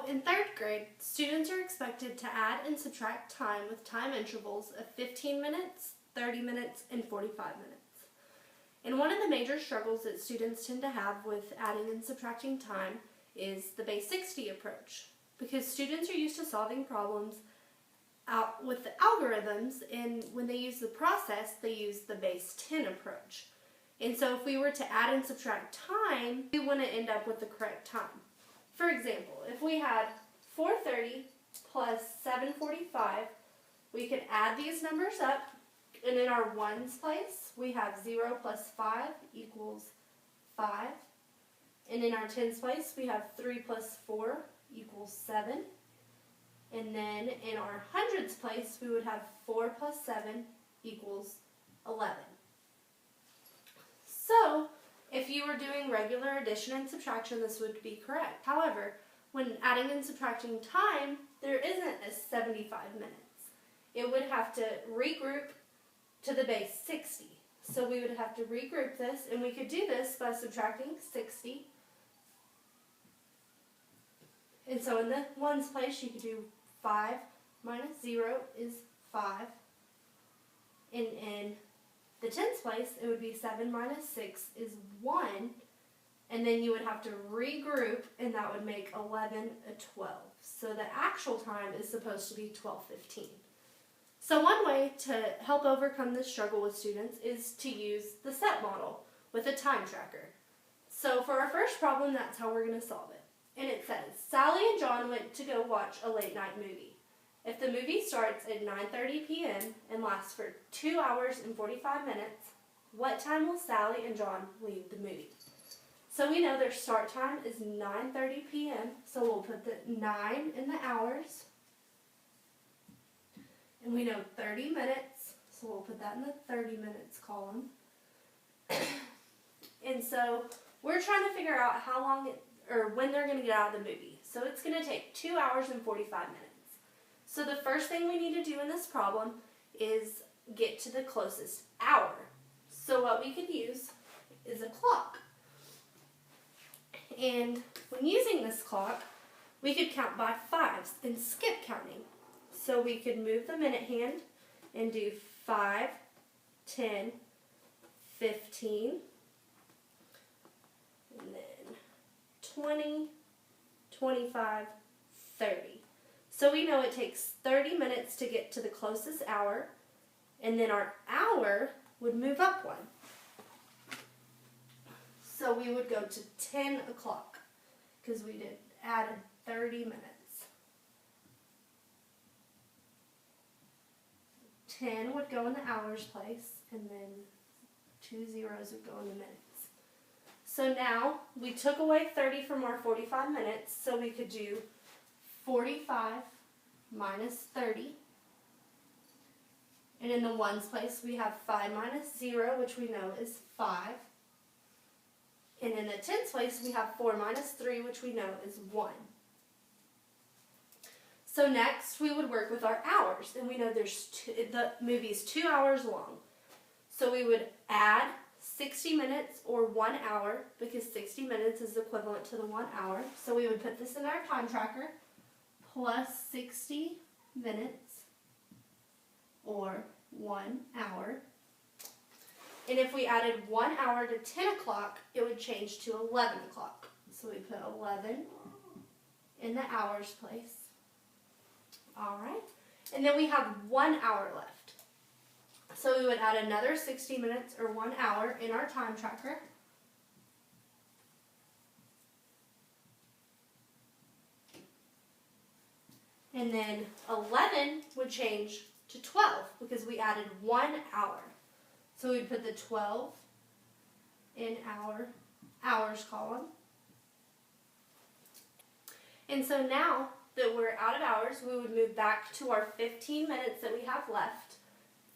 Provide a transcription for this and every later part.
in third grade, students are expected to add and subtract time with time intervals of 15 minutes, 30 minutes, and 45 minutes. And one of the major struggles that students tend to have with adding and subtracting time is the base 60 approach, because students are used to solving problems out with the algorithms, and when they use the process, they use the base 10 approach. And so if we were to add and subtract time, we wouldn't end up with the correct time. For example, if we had 4:30 plus 7:45, we could add these numbers up, and in our ones place, we have 0 plus 5 equals 5. And in our tens place, we have 3 plus 4 equals 7. And then in our hundreds place, we would have 4 plus 7 equals 11. So, if you were doing regular addition and subtraction, this would be correct. However, when adding and subtracting time, there isn't a 75 minutes. It would have to regroup to the base 60. So we would have to regroup this, and we could do this by subtracting 60. And so in the ones place, you could do 5 minus 0 is 5. And in the tens place, it would be 7 minus 6 is 1. And then you would have to regroup, and that would make 11 a 12. So the actual time is supposed to be 12:15. So one way to help overcome this struggle with students is to use the SET model with a time tracker. So for our first problem, that's how we're going to solve it. And it says, Sally and John went to go watch a late night movie. If the movie starts at 9:30 p.m. and lasts for 2 hours and 45 minutes, what time will Sally and John leave the movie? So we know their start time is 9:30 p.m., so we'll put the 9 in the hours. And we know 30 minutes, so we'll put that in the 30 minutes column. And so we're trying to figure out how long or when they're going to get out of the movie. So it's going to take 2 hours and 45 minutes. So the first thing we need to do in this problem is get to the closest hour. So what we could use is a clock. And when using this clock, we could count by fives and skip counting. So we could move the minute hand and do 5, 10, 15, and then 20, 25, 30. So we know it takes 30 minutes to get to the closest hour, and then our hour would move up one. So we would go to 10 o'clock because we did added 30 minutes. 10 would go in the hours place, and then 2 zeros would go in the minutes. So now we took away 30 from our 45 minutes, so we could do 45 minus 30. And in the ones place, we have 5 minus 0, which we know is 5. And in the tens place, we have 4 minus 3, which we know is 1. So next, we would work with our hours, and we know the movie is 2 hours long. So we would add 60 minutes or 1 hour, because 60 minutes is equivalent to the 1 hour. So we would put this in our time tracker, plus 60 minutes or 1 hour. And if we added 1 hour to 10 o'clock, it would change to 11 o'clock. So we put 11 in the hours place. All right, and then we have 1 hour left. So we would add another 60 minutes or 1 hour in our time tracker. And then 11 would change to 12 because we added 1 hour. So we'd put the 12 in our hours column. And so now that we're out of hours, we would move back to our 15 minutes that we have left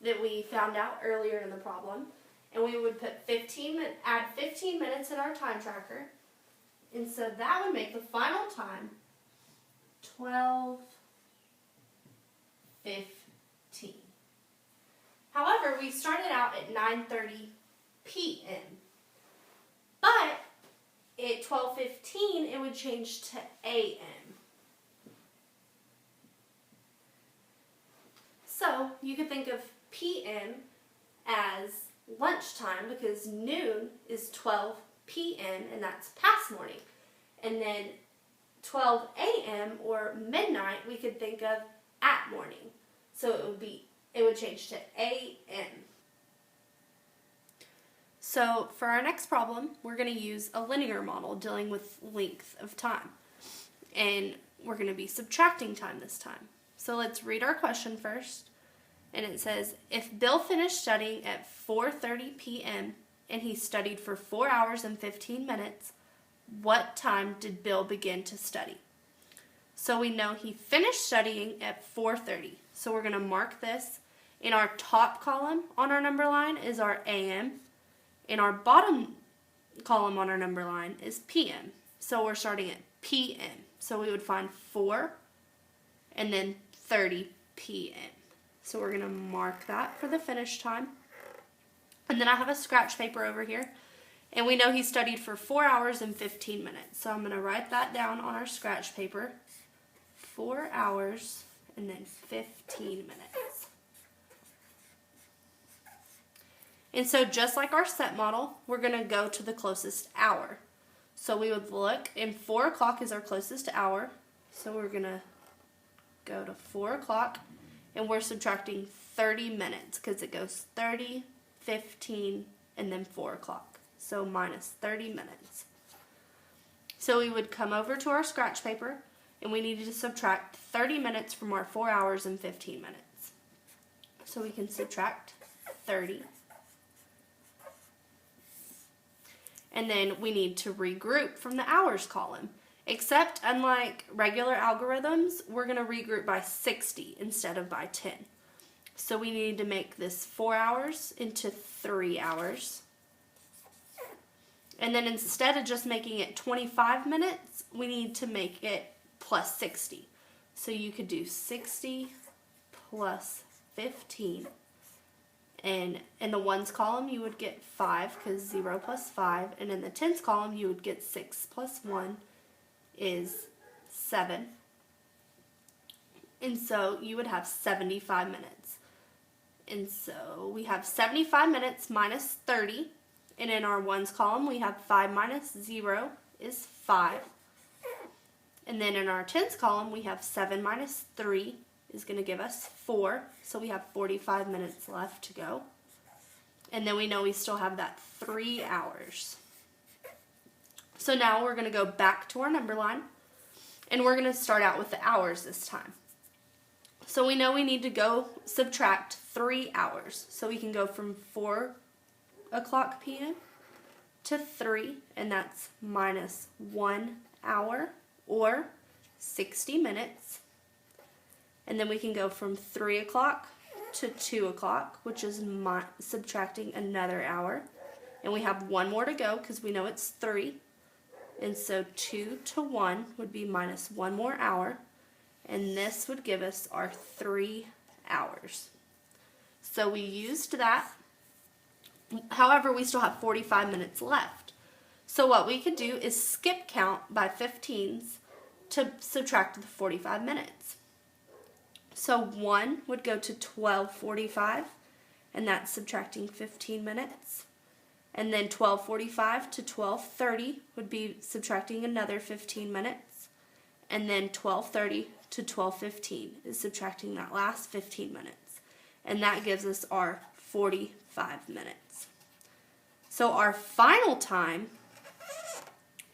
that we found out earlier in the problem. And we would put add 15 minutes in our time tracker. And so that would make the final time 12:15. However, we started out at 9:30 p.m. But at 12:15, it would change to a.m. So you could think of p.m. as lunchtime because noon is 12 p.m. and that's past morning. And then 12 a.m. or midnight we could think of at morning. So it would change to a.m. So for our next problem, we're going to use a linear model dealing with length of time. And we're going to be subtracting time this time. So let's read our question first. And it says, if Bill finished studying at 4:30 p.m. and he studied for 4 hours and 15 minutes, what time did Bill begin to study? So we know he finished studying at 4:30. So we're going to mark this. In our top column on our number line is our a.m. In our bottom column on our number line is p.m. So we're starting at p.m. So we would find 4 and then 30 p.m. So we're going to mark that for the finish time. And then I have a scratch paper over here. And we know he studied for 4 hours and 15 minutes. So I'm going to write that down on our scratch paper. 4 hours and then 15 minutes. And so just like our set model, we're going to go to the closest hour. So we would look, and 4 o'clock is our closest hour. So we're going to go to 4 o'clock, and we're subtracting 30 minutes because it goes 30, 15, and then 4 o'clock. So minus 30 minutes. So we would come over to our scratch paper, and we needed to subtract 30 minutes from our 4 hours and 15 minutes. So we can subtract 30. And then we need to regroup from the hours column. Except, unlike regular algorithms, we're going to regroup by 60 instead of by 10. So we need to make this 4 hours into 3 hours. And then instead of just making it 25 minutes, we need to make it plus 60. So you could do 60 plus 15. And in the ones column, you would get 5 because 0 plus 5. And in the tens column, you would get 6 plus 1 is 7. And so you would have 75 minutes. And so we have 75 minutes minus 30. And in our ones column, we have 5 minus 0 is 5. And then in our tens column, we have 7 minus 3 is going to give us 4. So we have 45 minutes left to go. And then we know we still have that 3 hours. So now we're going to go back to our number line. And we're going to start out with the hours this time. So we know we need to go subtract 3 hours. So we can go from 4 o'clock p.m. to 3. And that's minus 1 hour or 60 minutes. And then we can go from 3 o'clock to 2 o'clock, which is subtracting another hour. And we have one more to go because we know it's 3. And so 2 to 1 would be minus 1 more hour. And this would give us our 3 hours. So we used that. However, we still have 45 minutes left. So what we could do is skip count by 15s to subtract the 45 minutes. So 1 would go to 12:45, and that's subtracting 15 minutes. And then 12:45 to 12:30 would be subtracting another 15 minutes. And then 12:30 to 12:15 is subtracting that last 15 minutes. And that gives us our 45 minutes. So our final time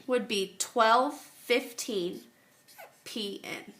would be 12:15 p.m.